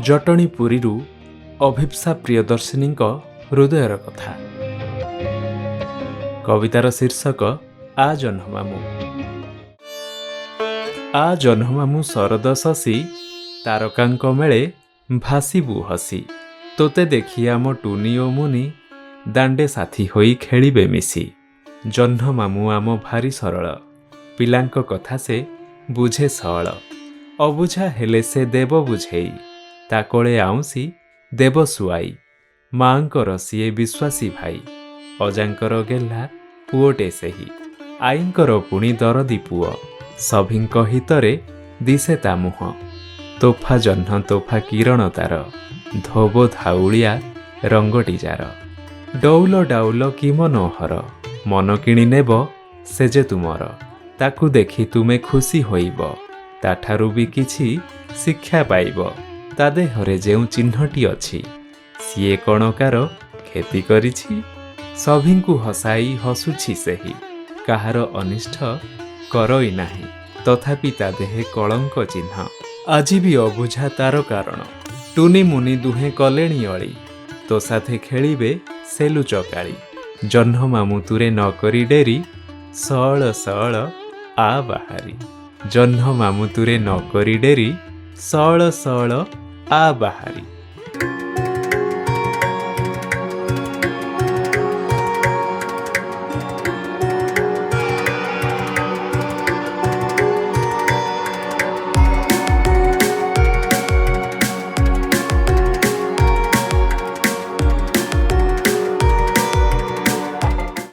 ଜଟଣୀପୁରୀରୁ ଅଭିପ୍ସା ପ୍ରିୟଦର୍ଶିନୀଙ୍କ ହୃଦୟର କଥା। କବିତାର ଶୀର୍ଷକ ଆ ଜହ୍ନମାମୁଁ। ଆ ଜହ୍ନମାମୁଁ ଶରଦ ଶଶୀ, ତାରକାଙ୍କ ମେଳେ ଭାସିବୁ ହସି। ତୋତେ ଦେଖି ଆମ ଟୁନି ଓ ମୁନି, ଦାଣ୍ଡେ ସାଥୀ ହୋଇ ଖେଳିବେ ମିଶି। ଜହ୍ନମାମୁଁ ଆମ ଭାରି ସରଳ, ପିଲାଙ୍କ କଥା ସେ ବୁଝେ ସଅଳ। ଅବୁଝା ହେଲେ ସେ ଦେବ ବୁଝେଇ, ତା କୋଳେ ଆଉଁସି ଦେବ ଶୁଆଇ। ମାଆଙ୍କର ସିଏ ବିଶ୍ୱାସୀ ଭାଇ, ଅଜାଙ୍କର ଗେହ୍ଲା ପୁଅଟେ ସେହି। ଆଈଙ୍କର ପୁଣି ଦରଦୀ ପୁଅ, ସଭିଙ୍କ ହିତରେ ଦିଶେ ତା ମୁହଁ। ତୋଫା ଜହ୍ନ ତୋଫା କିରଣ ତାର, ଧୋବ ଧାଉଳିଆ ରଙ୍ଗଟି ଯାର। ଡଉଲ ଡାଉଲ କି ମନୋହର, ମନ କିଣି ନେବ ସେ ଯେ ତୁମର। ତାକୁ ଦେଖି ତୁମେ ଖୁସି ହୋଇବ, ତାଠାରୁ ବି କିଛି ଶିକ୍ଷା ପାଇବ। ତା ଦେହରେ ଯେଉଁ ଚିହ୍ନଟି ଅଛି, ସିଏ କଣ କାର କ୍ଷତି କରିଛି? ସଭିଙ୍କୁ ହସାଇ ହସୁଛି ସେହି, କାହାର ଅନିଷ୍ଟ କରଇ ନାହିଁ। ତଥାପି ତା ଦେହେ କଳଙ୍କ ଚିହ୍ନ, ଆଜି ବି ଅବୁଝା ତାର କାରଣ। ଟୁନି ମୁନି ଦୁହେଁ କଲେଣି ଅଳି, ତୋ ସାଥେ ଖେଳିବେ ସେ ଲୁଚକାଳି। ଜହ୍ନମାମୁଁ ତୁରେ ନ କରି ଡେରି, ସଅଳ ସଅଳ ଆ ବାହାରି। ଜହ୍ନମାମୁଁ ତୁରେ ନ କରି ଡେରି, ସଅଳ ସଅଳ ଆ ବାହାରି।